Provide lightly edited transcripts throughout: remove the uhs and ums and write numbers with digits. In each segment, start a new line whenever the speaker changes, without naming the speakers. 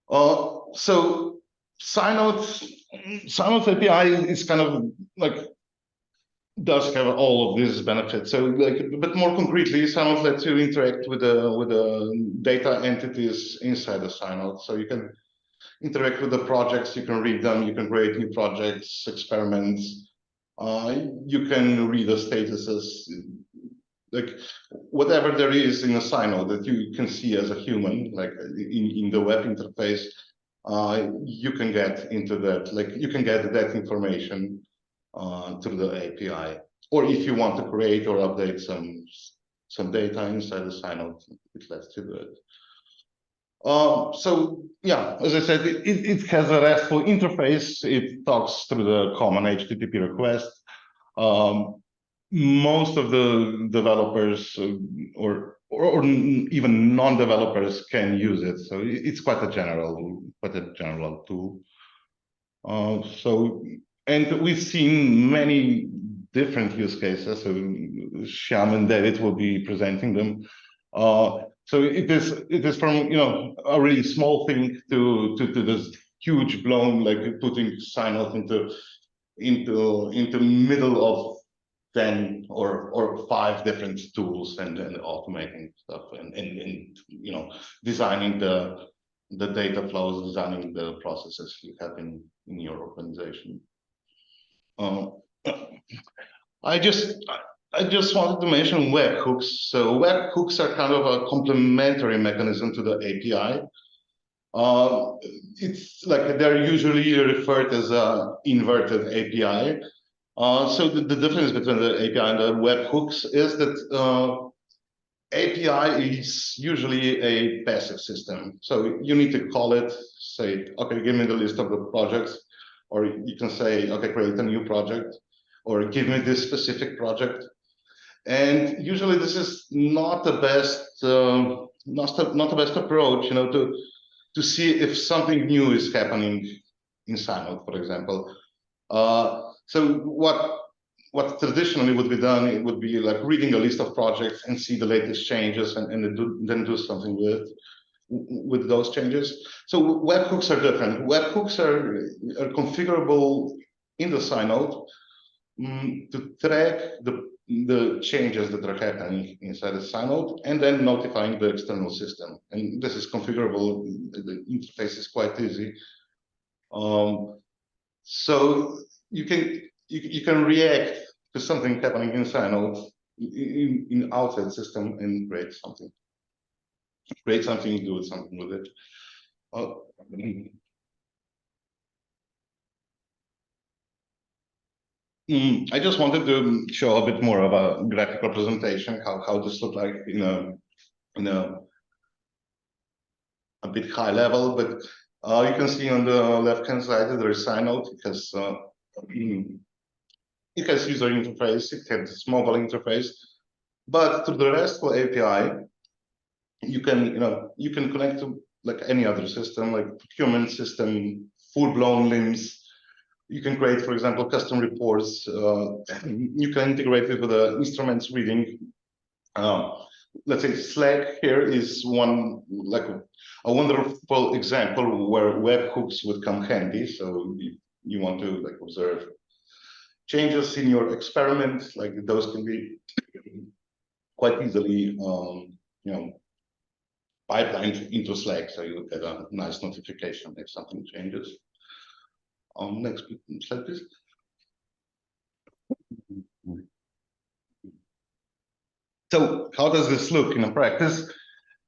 So SciNote API is kind of like does have all of these benefits. So like a bit more concretely, SciNote lets you interact with the data entities inside the SciNote. So you can interact with the projects, you can read them, you can create new projects, experiments. You can read the statuses, like whatever there is in a SciNote that you can see as a human, like in the web interface, you can get into that, like you can get that information through the API. Or if you want to create or update some data inside the SciNote, it lets you do it. So yeah, as I said, it has a RESTful interface. It talks through the common HTTP request. Most of the developers or even non-developers can use it. So it's quite a general tool. And we've seen many different use cases. So Shyam and David will be presenting them. So it is from a really small thing to this huge blown, like putting SciNote into middle of 10 or 5 different tools and automating stuff and designing the data flows, designing the processes you have in your organization. I just wanted to mention webhooks. So webhooks are kind of a complementary mechanism to the API. It's like they're usually referred as a inverted API. So the difference between the API and the webhooks is that API is usually a passive system. So you need to call it, say, okay, give me the list of the projects, or you can say, okay, create a new project, or give me this specific project. And usually this is not the best, not the best approach, to see if something new is happening in SciNote, for example. So what traditionally would be done, it would be like reading a list of projects and see the latest changes and then do something with those changes. So webhooks are different. Webhooks are configurable in the SciNote to track the changes that are happening inside the SciNote and then notifying the external system. And this is configurable. The interface is quite easy. So you can react to something happening in SciNote in outside system and create something, do something with it. I just wanted to show a bit more of a graphical presentation, how this looks like in a bit high level, but you can see on the left-hand side that there is SciNote. It has user interface, it has mobile interface, but through the RESTful API, you can connect to like any other system, like procurement system, full-blown LIMS. You can create, for example, custom reports. You can integrate it with the instruments reading. Let's say Slack here is one, like a wonderful example where webhooks would come handy. So you want to like observe changes in your experiment, like those can be quite easily, pipelined into Slack. So you get a nice notification if something changes. Next slide, please. So how does this look in practice?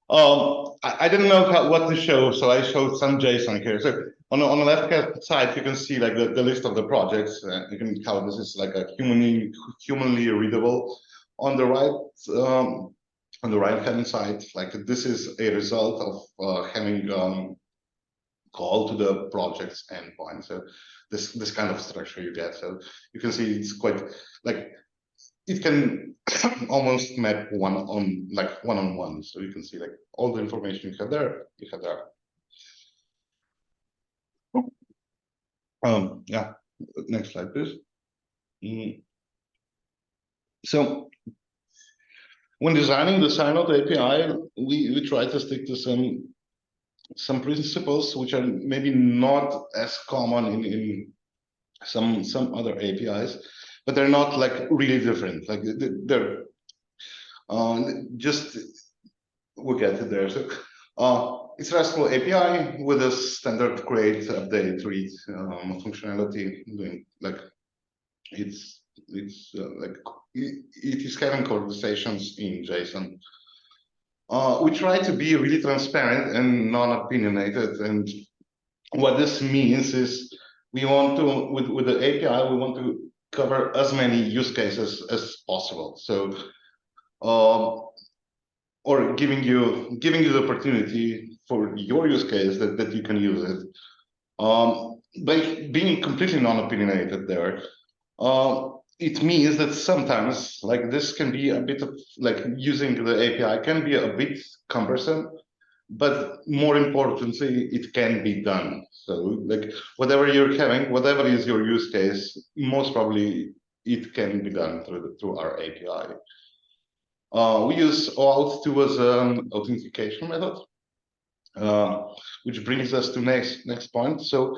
I didn't know what to show, so I showed some JSON here. So on the left side, you can see like the list of the projects. You can how this is like a humanly readable. On the right hand side, like this is a result of having call to the project's endpoint. So this kind of structure you get. So you can see it's quite like it can almost map one-on-one. So you can see like all the information you have there, Yeah, next slide, please. So when designing the SciNote API, we try to stick to some some principles which are maybe not as common in some other APIs, but they're not like really different. Like they're just we'll get to there. So it's RESTful API with a standard create, update, read functionality. Doing like it's like it is having conversations in JSON. We try to be really transparent and non-opinionated, and what this means is we want to with the API we want to cover as many use cases as possible. So or giving you the opportunity for your use case that you can use it. By being completely non-opinionated there, it means that sometimes like this can be a bit of like using the API can be a bit cumbersome, but more importantly, it can be done. So like whatever you're having, whatever is your use case, most probably it can be done through our API. We use OAuth2 as an authentication method, which brings us to next point. So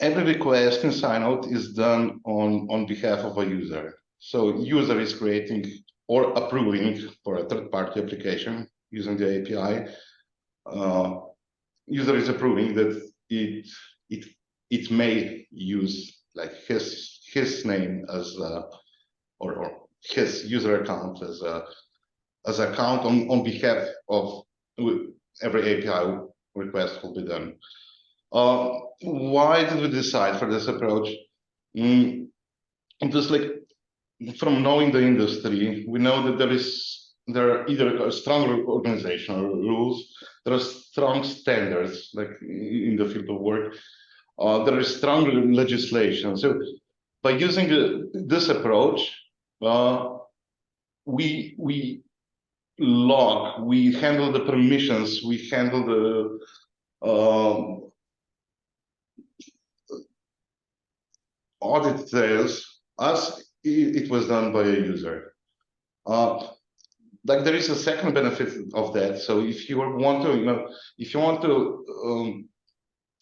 every request in SciNote is done on behalf of a user. So user is creating or approving for a third-party application using the API. User is approving that it may use like his name as or his user account as account on behalf of every API request will be done. Why did we decide for this approach? It was like from knowing the industry, we know that there are either strong organizational rules, there are strong standards like in the field of work, there is strong legislation. So by using this approach, we log, we handle the permissions, we handle the audit trails as it was done by a user. Like there is a second benefit of that. So if you want to, if you want to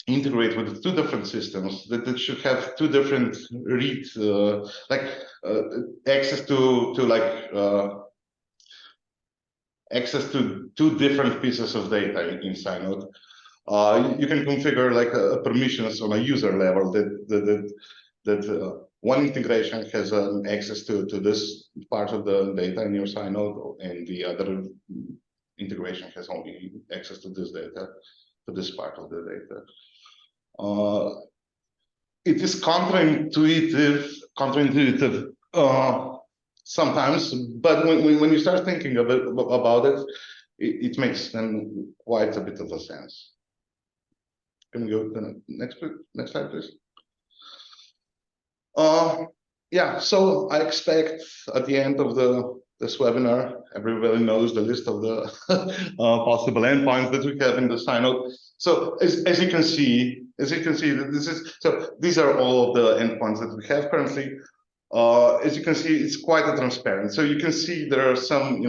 integrate with two different systems, that should have two different read, access to access to two different pieces of data in SciNote. You can configure like permissions on a user level that one integration has access to this part of the data in your SciNote, and the other integration has only access to this data, to this part of the data. It is counterintuitive sometimes, but when you start thinking about it, it makes then quite a bit of a sense. Can we go to the next slide, please? Yeah, so I expect at the end of this webinar, everybody knows the list of the possible endpoints that we have in the SciNote. So as you can see that these are all of the endpoints that we have currently. As you can see, it's quite a transparent. So you can see there are some,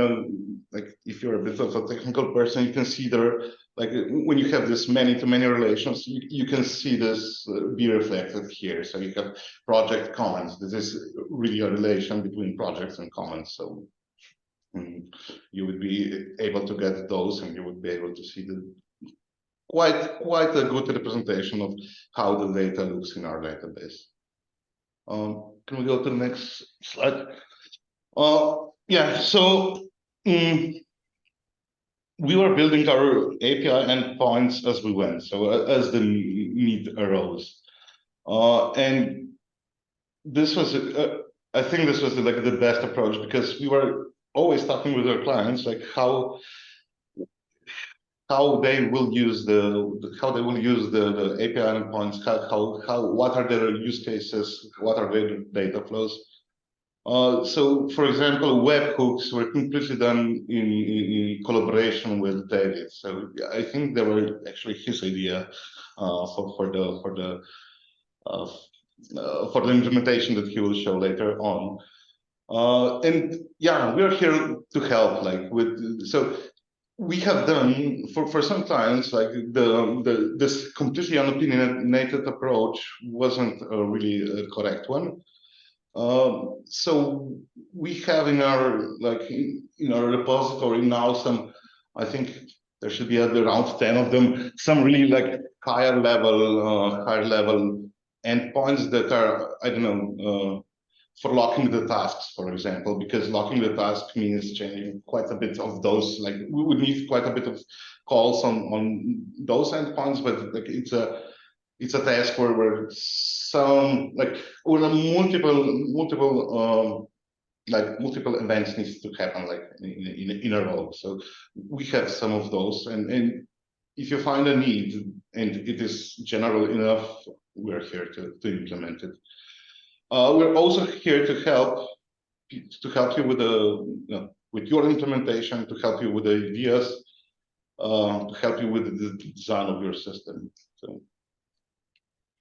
like if you're a bit of a technical person, you can see there, like when you have this many-to-many relations, you can see this be reflected here. So you have project comments. This is really a relation between projects and comments. So you would be able to get those, and you would be able to see the quite a good representation of how the data looks in our database. Can we go to the next slide? Yeah, so we were building our API endpoints as we went, so as the need arose. And this was, I think this was like the best approach, because we were always talking with our clients, like how they will use the API endpoints, what are their use cases, what are their data flows. So, for example, webhooks were completely done in collaboration with David. So I think they were actually his idea for the implementation that he will show later on. And yeah, we're here to help. Like so, we have done for some clients, like this completely unopinionated approach wasn't really a correct one. So we have in our in our repository now some, I think there should be around 10 of them, some really like higher level endpoints that are, I don't know, for locking the tasks, for example, because locking the task means changing quite a bit of those. Like we would need quite a bit of calls on those endpoints, but like it's a task where some where multiple events needs to happen like in a row. So we have some of those, and if you find a need and it is general enough, we're here to implement it. We're also here to help you with your implementation, to help you with the ideas, to help you with the design of your system. So